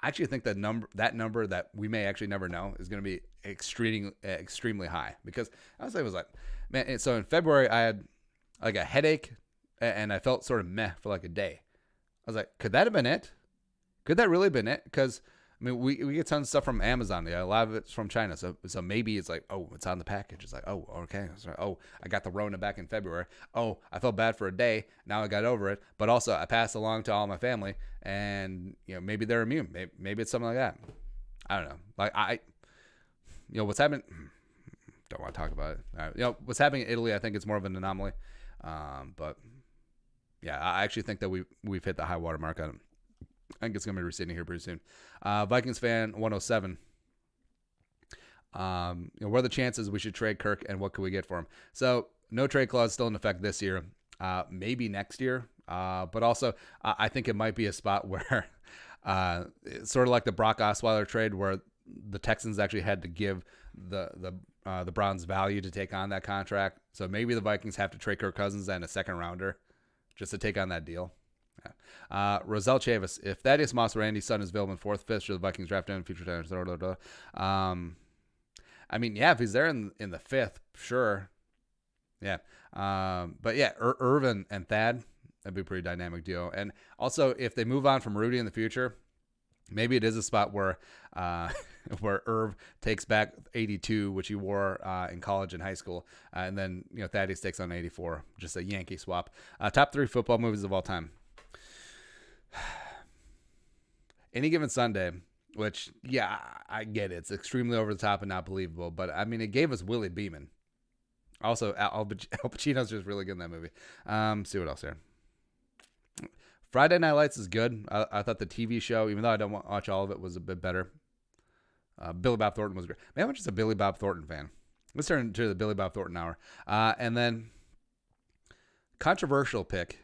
I actually think that number that we may actually never know is going to be extremely high, because I was like, man. So in February I had like a headache and I felt sort of meh for like a day. I was like, could that have been it? Could that really have been it? Because I mean, we get tons of stuff from Amazon. Yeah, a lot of it's from China. So maybe it's like, oh, it's on the package. It's like, oh, okay. Oh, I got the Rona back in February. Oh, I felt bad for a day. Now I got over it. But also, I passed along to all my family, and maybe they're immune. Maybe it's something like that. I don't know. Like what's happening? Don't want to talk about it. What's happening in Italy, I think it's more of an anomaly. But yeah, I actually think that we've hit the high water mark on it. I think it's going to be receding here pretty soon. Vikings fan 107. What are the chances we should trade Kirk, and what could we get for him? So no trade clause still in effect this year. Maybe next year. But also I think it might be a spot where sort of like the Brock Osweiler trade, where the Texans actually had to give the Browns value to take on that contract. So maybe the Vikings have to trade Kirk Cousins and a second rounder just to take on that deal. Roselle Chavis, if Thaddeus Moss or Andy Sutton is available in 4th, 5th, should the Vikings draft him in future times? I mean, yeah, if he's there in the 5th, sure. Yeah. But yeah, Irvin and Thad, that'd be a pretty dynamic deal. And also, if they move on from Rudy in the future, maybe it is a spot where where Irv takes back 82, which he wore in college and high school, and then Thaddeus takes on 84, just a Yankee swap. Top 3 football movies of all time. Any Given Sunday, which, yeah, I get it. It's extremely over the top and not believable, but I mean, it gave us Willie Beeman. Also, Al Pacino's just really good in that movie. See what else here. Friday Night Lights is good. I thought the TV show, even though I don't watch all of it, was a bit better. Billy Bob Thornton was great. Man, I'm just a Billy Bob Thornton fan. Let's turn into the Billy Bob Thornton hour. And then, controversial pick.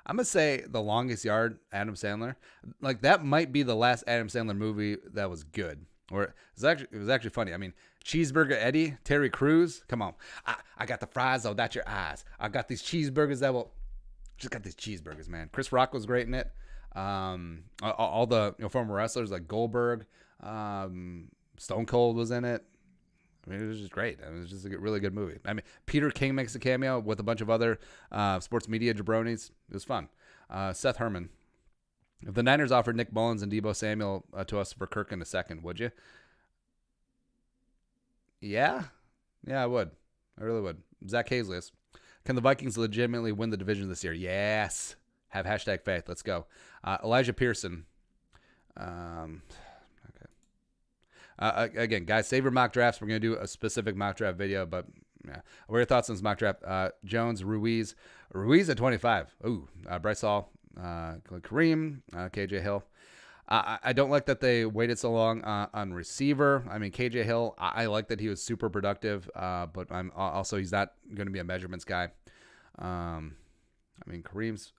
I'm going to say The Longest Yard, Adam Sandler. Like, that might be the last Adam Sandler movie that was good. Or it was actually funny. I mean, Cheeseburger Eddie, Terry Crews. Come on. I got the fries, though. That's your eyes. I got these cheeseburgers that will... Just got these cheeseburgers, man. Chris Rock was great in it. All the former wrestlers like Goldberg, Stone Cold was in it. I mean, it was just great. It was just a really good movie. I mean, Peter King makes a cameo with a bunch of other sports media jabronis. It was fun. Seth Herman. If the Niners offered Nick Mullins and Deebo Samuel to us for Kirk in a second, would you? Yeah, I would. I really would. Zach Hazlius. Can the Vikings legitimately win the division this year? Yes. Have hashtag faith. Let's go. Elijah Pearson. Again, guys, save your mock drafts. We're going to do a specific mock draft video, but yeah. What are your thoughts on this mock draft? Jones, Ruiz at 25. Ooh, Bryce Hall, Kareem, KJ Hill. I don't like that they waited so long on receiver. I mean, KJ Hill, I like that he was super productive, but I'm also he's not going to be a measurements guy. I mean, Kareem's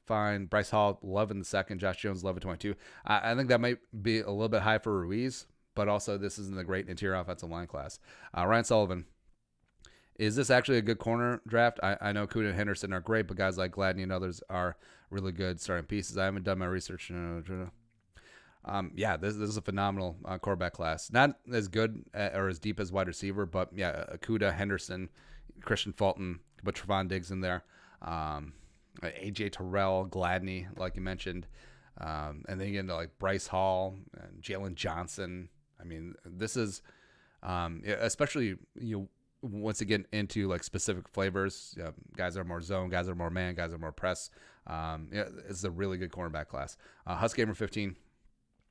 fine. Bryce Hall, love in the second. Josh Jones, love at 22. I think that might be a little bit high for Ruiz, but also this isn't a great interior offensive line class. Ryan Sullivan. Is this actually a good corner draft? I know Kuda and Henderson are great, but guys like Gladney and others are really good starting pieces. I haven't done my research. Yeah, this is a phenomenal quarterback class. Not as good or as deep as wide receiver, but yeah, Kuda, Henderson, Christian Fulton, but Trevon Diggs in there. AJ Terrell, Gladney, like you mentioned. And then you get into like Bryce Hall and Jalen Johnson. I mean, this is especially once you get into like specific flavors, guys that are more zone, guys that are more man, guys that are more press. It's a really good cornerback class. Husgamer 15.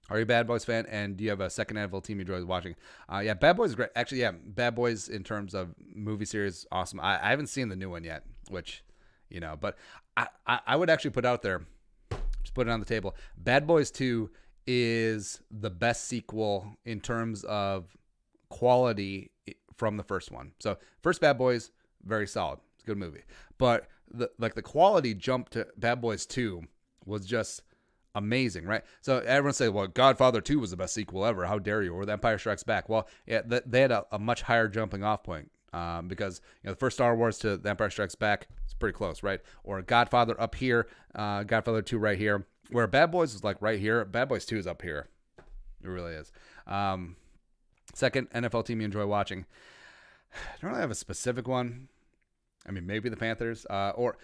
Are you a Bad Boys fan, and do you have a second NFL team you enjoy watching? Yeah, Bad Boys is great. Actually, yeah, Bad Boys in terms of movie series, awesome. I haven't seen the new one yet, which, but I would actually put out there, just put it on the table. Bad Boys 2 is the best sequel in terms of quality from the first one. So first Bad Boys, very solid. It's a good movie. But the quality jump to Bad Boys 2 was just amazing, right? So everyone say, well, Godfather 2 was the best sequel ever. How dare you? Or The Empire Strikes Back. Well, yeah, they had a much higher jumping off point because the first Star Wars to The Empire Strikes Back is pretty close, right? Or Godfather up here, Godfather 2 right here. Where Bad Boys is like right here, Bad Boys 2 is up here. It really is. Second NFL team you enjoy watching. I don't really have a specific one. I mean, maybe the Panthers or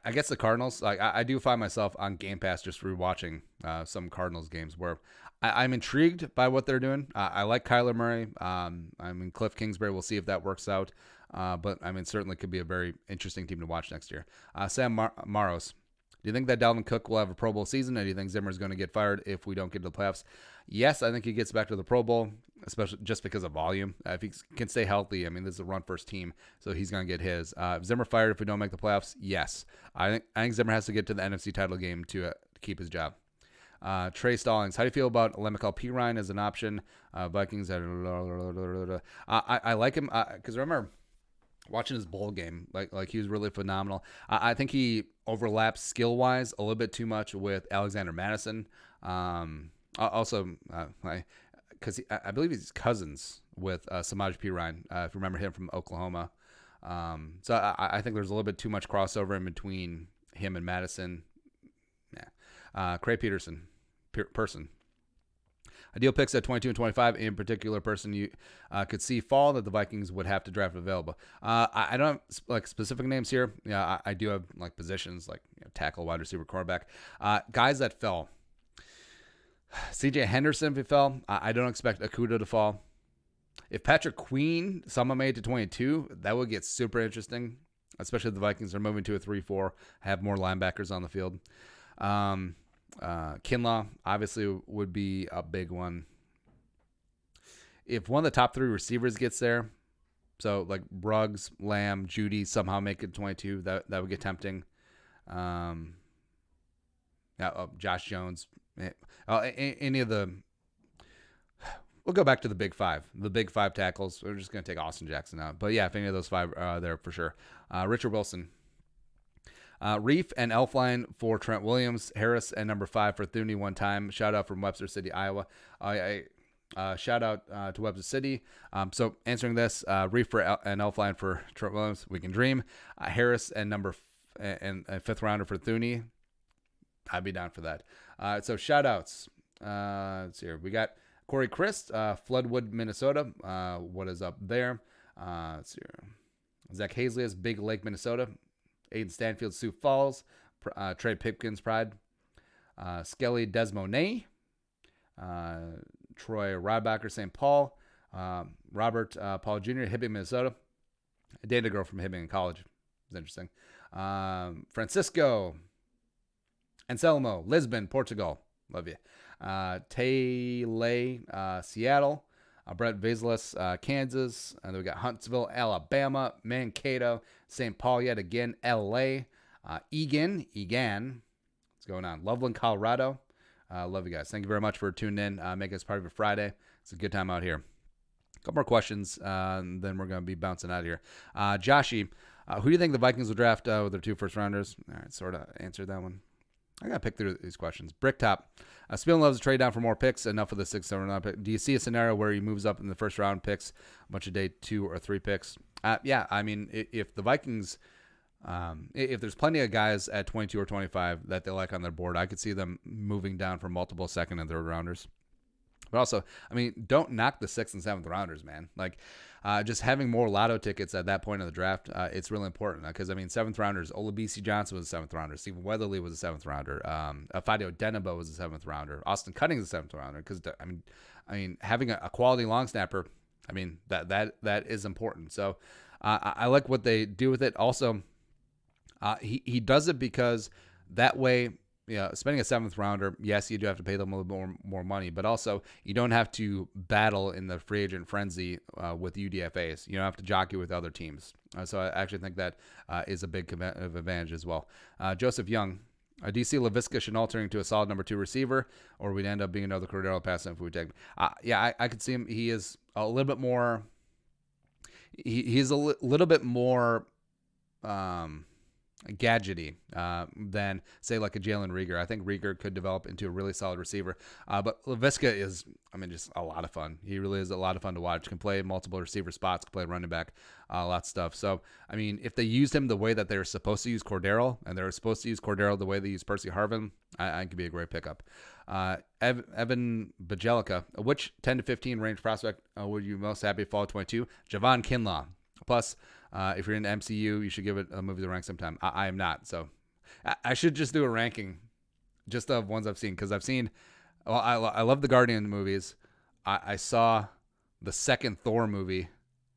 I guess the Cardinals. Like I do find myself on Game Pass just rewatching some Cardinals games where I'm intrigued by what they're doing. I like Kyler Murray. I mean, Cliff Kingsbury. We'll see if that works out. But I mean, certainly could be a very interesting team to watch next year. Sam Maros. Do you think that Dalvin Cook will have a Pro Bowl season, or do you think Zimmer's going to get fired if we don't get to the playoffs? Yes, I think he gets back to the Pro Bowl, especially just because of volume. If he can stay healthy, I mean, this is a run-first team, so he's going to get his. If Zimmer fired if we don't make the playoffs, yes. I think Zimmer has to get to the NFC title game to keep his job. Trey Stallings, how do you feel about Lemical Pirine as an option? Vikings, I like him because remember, watching his bowl game, like he was really phenomenal. I think he overlaps skill-wise a little bit too much with Alexander Madison. Also, because I believe he's cousins with Samaj Pirine, if you remember him from Oklahoma. So I think there's a little bit too much crossover in between him and Madison. Yeah. Craig Peterson, person. Ideal picks at 22 and 25. In particular, person you could see fall that the Vikings would have to draft available. I don't have like specific names here. Yeah, I do have like positions like tackle, wide receiver, quarterback. Guys that fell. C.J. Henderson, if he fell, I don't expect Okudah to fall. If Patrick Queen somehow made it to 22, that would get super interesting, especially if the Vikings are moving to a 3-4, have more linebackers on the field. Kinlaw obviously would be a big one. If one of the top three receivers gets there, so like Ruggs, Lamb, Judy somehow make it 22, that would get tempting. Josh Jones. Any of the. We'll go back to the big five. The big five tackles. We're just going to take Austin Jackson out. But yeah, if any of those five are there for sure. Richard Wilson. Reef and Elfline for Trent Williams. Harris and number 5 for Thuney one time. Shout out from Webster City, Iowa. Shout out to Webster City. So answering this, Reef and Elfline for Trent Williams. We can dream. Harris and and 5th rounder for Thuney. I'd be down for that. So shout outs. Let's see here. We got Corey Christ, Floodwood, Minnesota. What is up there? Let's see here. Zach Hazley, Big Lake, Minnesota. Aiden Stanfield, Sioux Falls. Trey Pipkins, Pride. Skelly Desmonet. Troy Rybacker, St. Paul. Robert Paul Jr., Hibbing, Minnesota. I dated a girl from Hibbing in college. It's interesting. Francisco Anselmo, Lisbon, Portugal. Love you. Taylor, Seattle. Brett Vazelis, Kansas. And then we got Huntsville, Alabama. Mankato, St. Paul yet again. LA. Egan. What's going on? Loveland, Colorado. Love you guys. Thank you very much for tuning in. Making us part of your Friday. It's a good time out here. A couple more questions, and then we're going to be bouncing out of here. Joshy, who do you think the Vikings will draft with their 2 first-rounders? All right, sort of answered that one. I got to pick through these questions. Bricktop. Spielman loves to trade down for more picks. Enough of the 6th, 7th round pick. Do you see a scenario where he moves up in the first round, picks a bunch of day 2 or 3 picks? Yeah, I mean, if the Vikings, if there's plenty of guys at 22 or 25 that they like on their board, I could see them moving down for multiple 2nd and 3rd rounders. But also, I mean, don't knock the 6th and 7th rounders, man. Like, just having more lotto tickets at that point in the draft, it's really important. Because, I mean, 7th rounders, Olabisi Johnson was a 7th rounder. Stephen Weatherly was a 7th rounder. Fadio Denebo was a 7th rounder. Austin Cutting is a 7th rounder. Because, I mean, having a quality long snapper, I mean, that is important. So, I like what they do with it. Also, he does it because that way, spending a 7th rounder, yes, you do have to pay them a little bit more money, but also you don't have to battle in the free agent frenzy with UDFAs. You don't have to jockey with other teams. So I actually think that is a big advantage as well. Joseph Young, do you see Laviska Shenault turning to a solid number 2 receiver, or we'd end up being another Cordero pass if we take him? Yeah, I could see him. He is a little bit more. He's a little bit more. Gadgety than, say, like a Jalen Reagor. I think Reagor could develop into a really solid receiver. But Laviska is, I mean, just a lot of fun. He really is a lot of fun to watch. Can play multiple receiver spots, can play running back, a lot of stuff. So, I mean, if they used him the way that they were supposed to use Cordero, and they're supposed to use Cordero the way they use Percy Harvin, I think could be a great pickup. Evan Bajelica, which 10 to 15 range prospect would you most happy fall 22? Javon Kinlaw. Plus, if you're in MCU, you should give it a movie to rank sometime. I am not, so I should just do a ranking just of ones I've seen, because I've seen. Well, I love the Guardian movies. I saw the 2nd Thor movie.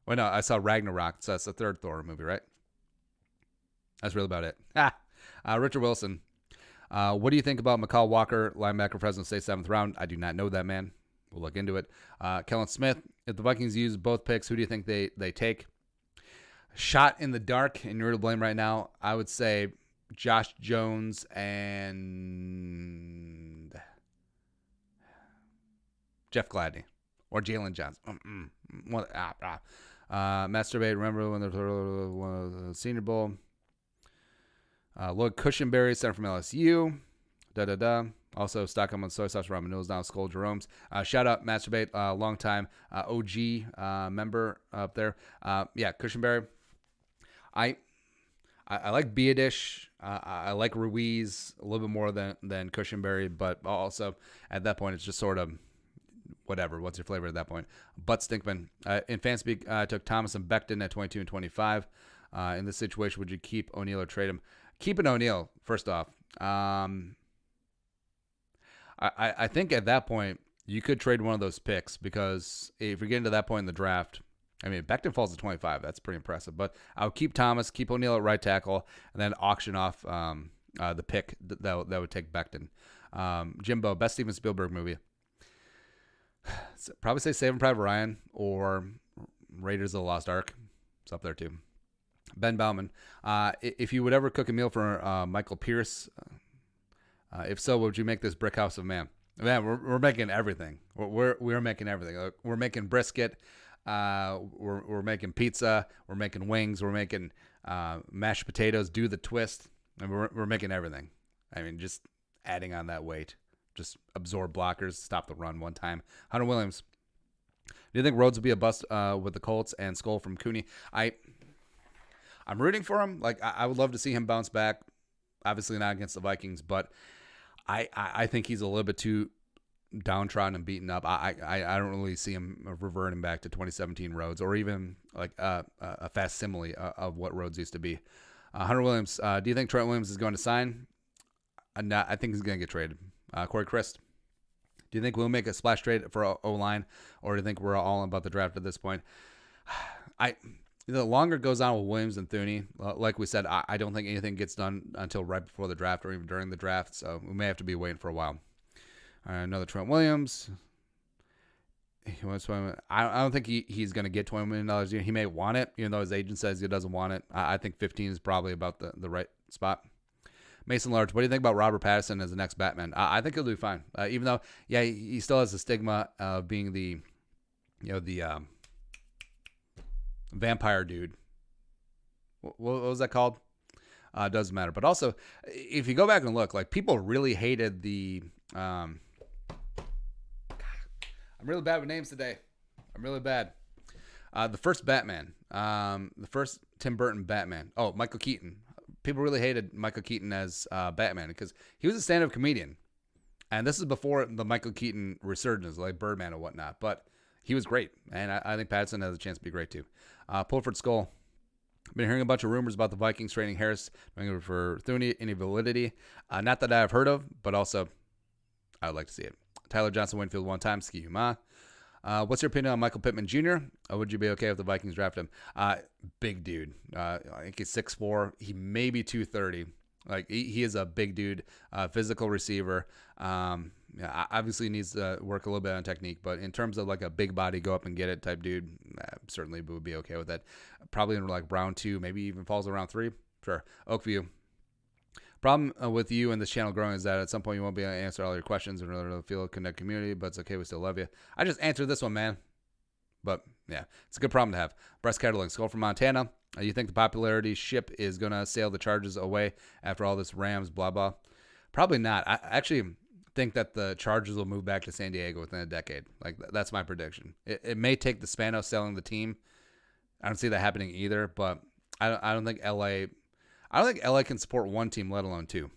Well, no, I saw Ragnarok, so that's the 3rd Thor movie, right? That's really about it. Richard Wilson. What do you think about McCall Walker, linebacker, Fresno State, 7th round? I do not know that man. We'll look into it. Kellen Smith. If the Vikings use both picks, who do you think they take? Shot in the dark, and you're to blame right now. I would say Josh Jones and Jeff Gladney or Jalen Johnson. Masturbate. Remember when the Senior Bowl? Lloyd Cushenberry, center from LSU. Also, Stockholm on soy sauce, ramen noodles down, Skull Jeromes. Shout out Masturbate, long time OG member up there. Yeah, Cushenberry. I like Biadish. I like Ruiz a little bit more than Cushenberry, but also at that point it's just sort of whatever. What's your flavor at that point? Butt Stinkman. In Fanspeak, I took Thomas and Becton at 22 and 25. In this situation, would you keep O'Neal or trade him? Keep an O'Neal, first off. I think at that point you could trade one of those picks, because if you're getting to that point in the draft, I mean, Becton falls to 25. That's pretty impressive. But I'll keep Thomas, keep O'Neal at right tackle, and then auction off the pick that would take Becton. Jimbo, best Steven Spielberg movie. Probably say Saving Private Ryan or Raiders of the Lost Ark. It's up there too. Ben Bauman. If you would ever cook a meal for Michael Pierce, if so, would you make this brick house of man? Man, we're making everything. We're making everything. We're making brisket. We're making pizza. We're making wings. We're making mashed potatoes. Do the twist. And we're making everything. I mean, just adding on that weight. Just absorb blockers. Stop the run one time. Hunter Williams. Do you think Rhodes will be a bust with the Colts and Skull from Cooney? I'm rooting for him. Like, I would love to see him bounce back. Obviously not against the Vikings, but I think he's a little bit too downtrodden and beaten up. I don't really see him reverting back to 2017 Rhodes, or even like a facsimile of what Rhodes used to be. Hunter Williams, do you think Trent Williams is going to sign? I think he's going to get traded. Corey Christ, do you think we'll make a splash trade for O-line, or do you think we're all about the draft at this point? The longer it goes on with Williams and Thuney, like we said, I don't think anything gets done until right before the draft or even during the draft, so we may have to be waiting for a while. Another Trent Williams. I don't think he's going to get $20 million a year. He may want it, even though his agent says he doesn't want it. I think 15 is probably about the right spot. Mason Large, what do you think about Robert Pattinson as the next Batman? I think he'll do fine, even though, yeah, he still has the stigma of being the vampire dude. What was that called? Doesn't matter. But also, if you go back and look, like, people really hated the. I'm really bad with names today. I'm really bad. The first Batman, the first Tim Burton Batman. Oh, Michael Keaton. People really hated Michael Keaton as Batman because he was a stand-up comedian, and this is before the Michael Keaton resurgence, like Birdman and whatnot. But he was great, and I think Pattinson has a chance to be great too. Pulford Skull. I've been hearing a bunch of rumors about the Vikings trading Harris for Thuney. Any validity? Not that I've heard of, but also I would like to see it. Tyler Johnson Winfield one time. Ski Ma. What's your opinion on Michael Pittman Jr.? Would you be okay if the Vikings draft him? Big dude. I think he's 6'4". He may be 230. Like, he is a big dude, physical receiver. Obviously needs to work a little bit on technique, but in terms of like a big body, go up and get it type dude, certainly would be okay with that. Probably in like round 2, maybe even falls around 3. Sure. Oakview. Problem with you and this channel growing is that at some point you won't be able to answer all your questions and really feel a connect community, but it's okay. We still love you. I just answered this one, man. But yeah, it's a good problem to have. Breast Catalog, Skull from Montana. You think the popularity ship is going to sail the Chargers away after all this Rams, blah, blah? Probably not. I actually think that the Chargers will move back to San Diego within a decade. Like, that's my prediction. It may take the Spanos selling the team. I don't see that happening either, but I don't think LA can support one team, let alone two.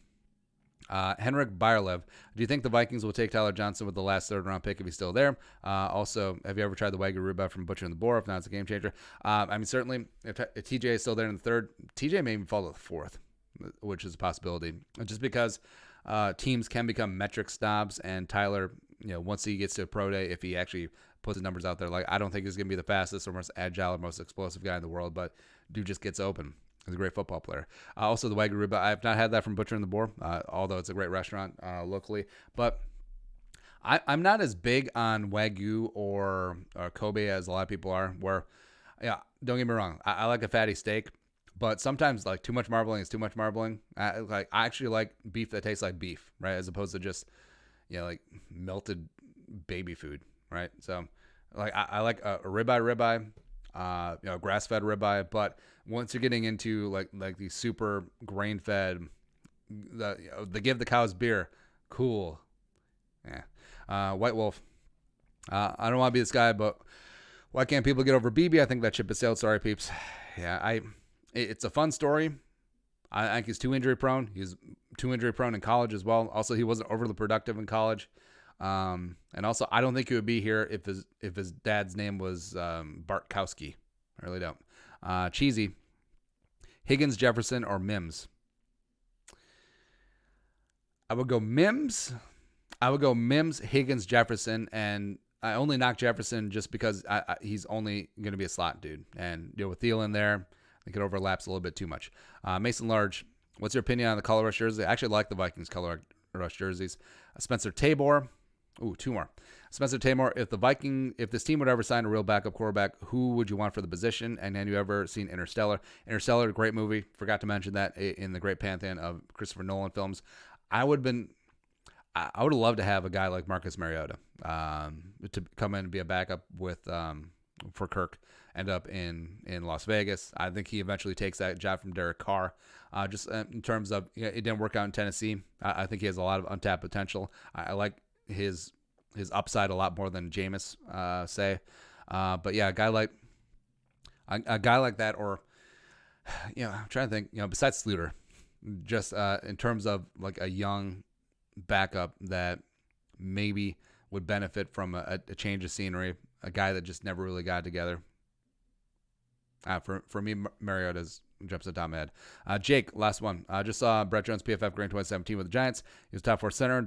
Henrik Byerlev, do you think the Vikings will take Tyler Johnson with the last third-round pick if he's still there? Also, have you ever tried the Wagyu ribeye from Butcher and the Boar? If not, it's a game changer. I mean, certainly, if TJ is still there in the third, TJ may even fall to the fourth, which is a possibility. Just because teams can become metric snobs, and Tyler, once he gets to a pro day, if he actually puts his numbers out there, like, I don't think he's going to be the fastest or most agile or most explosive guy in the world, but dude just gets open. He's a great football player. Also, the Wagyu ribeye. I've not had that from Butcher and the Boar, although it's a great restaurant locally. But I'm not as big on Wagyu or Kobe as a lot of people are. Where, yeah, don't get me wrong. I like a fatty steak, but sometimes like too much marbling is too much marbling. I actually like beef that tastes like beef, right, as opposed to just like melted baby food, right? So like I like a ribeye. Grass-fed ribeye, but once you're getting into like the super grain-fed, they give the cows beer, cool. Yeah. White Wolf. I don't want to be this guy, but why can't people get over BB? I think that ship is sailed. Sorry, peeps. Yeah, it's a fun story. I think he's too injury prone. He's too injury prone in college as well. Also, he wasn't overly productive in college. And also, I don't think he would be here if his dad's name was Bartkowski. I really don't. Cheesy. Higgins, Jefferson, or Mims? I would go Mims, Higgins, Jefferson, and I only knock Jefferson just because he's only going to be a slot dude. And with Thielen there, I think it overlaps a little bit too much. Mason Large, what's your opinion on the color rush jersey? I actually like the Vikings color rush jerseys. Spencer Tabor. Ooh, two more. Spencer Tamor, if this team would ever sign a real backup quarterback, who would you want for the position? And have you ever seen Interstellar? Interstellar, great movie. Forgot to mention that in the great pantheon of Christopher Nolan films. I would have loved to have a guy like Marcus Mariota to come in and be a backup for Kirk. End up in Las Vegas. I think he eventually takes that job from Derek Carr. Just in terms of, it didn't work out in Tennessee. I think he has a lot of untapped potential. I like his upside a lot more than Jameis say. But yeah, a guy like that, or I'm trying to think. Besides Sluter, just in terms of like a young backup that maybe would benefit from a change of scenery, a guy that just never really got together. For me, Mariota's jumps at top of my head. Jake, last one. Just saw Brett Jones PFF grade 2017 with the Giants. He was top 4 center.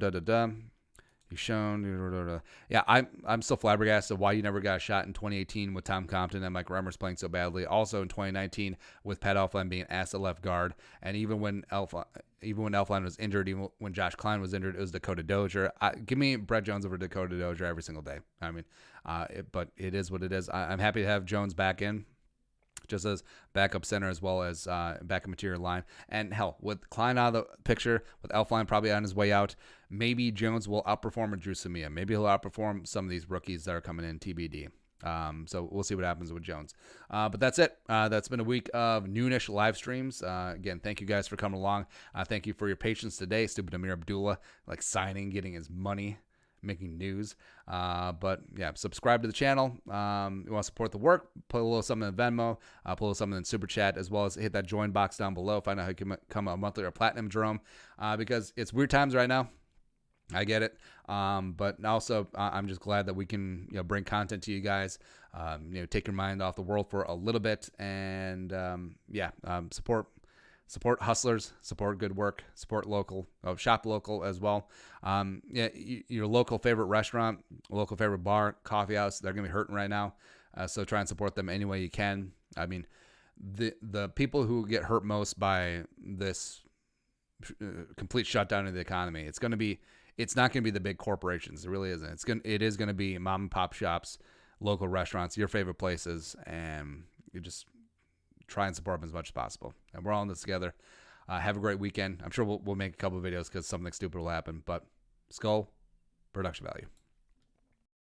He's shown. Yeah, I'm still flabbergasted why you never got a shot in 2018 with Tom Compton and Mike Remmers playing so badly. Also in 2019 with Pat Elflein being asked at left guard, and even when Elflein was injured, even when Josh Klein was injured, it was Dakota Dozier. Give me Brett Jones over Dakota Dozier every single day. I mean, but it is what it is. I'm happy to have Jones back in, just as backup center as well as backup interior line. And hell, with Klein out of the picture, with Elflein probably on his way out, maybe Jones will outperform Drew Samia. Maybe he'll outperform some of these rookies that are coming in TBD. So we'll see what happens with Jones. But that's it. That's been a week of noonish live streams. Again, thank you guys for coming along. Thank you for your patience today. Stupid Ameer Abdullah, like signing, getting his money, making news. But yeah, subscribe to the channel. You want to support the work, put a little something in Venmo, put a little something in Super Chat, as well as hit that join box down below. Find out how you can become a monthly or platinum Jerome, because it's weird times right now. I get it. But also I'm just glad that we can, bring content to you guys, take your mind off the world for a little bit, and support hustlers, support good work, support local, shop local as well. Your local favorite restaurant, local favorite bar, coffee house, they're going to be hurting right now. So try and support them any way you can. I mean, the people who get hurt most by this complete shutdown of the economy, it's not going to be the big corporations. It really isn't. It is going to be mom and pop shops, local restaurants, your favorite places, and you just try and support them as much as possible. And we're all in this together. Have a great weekend. I'm sure we'll make a couple of videos because something stupid will happen. But Skull, production value.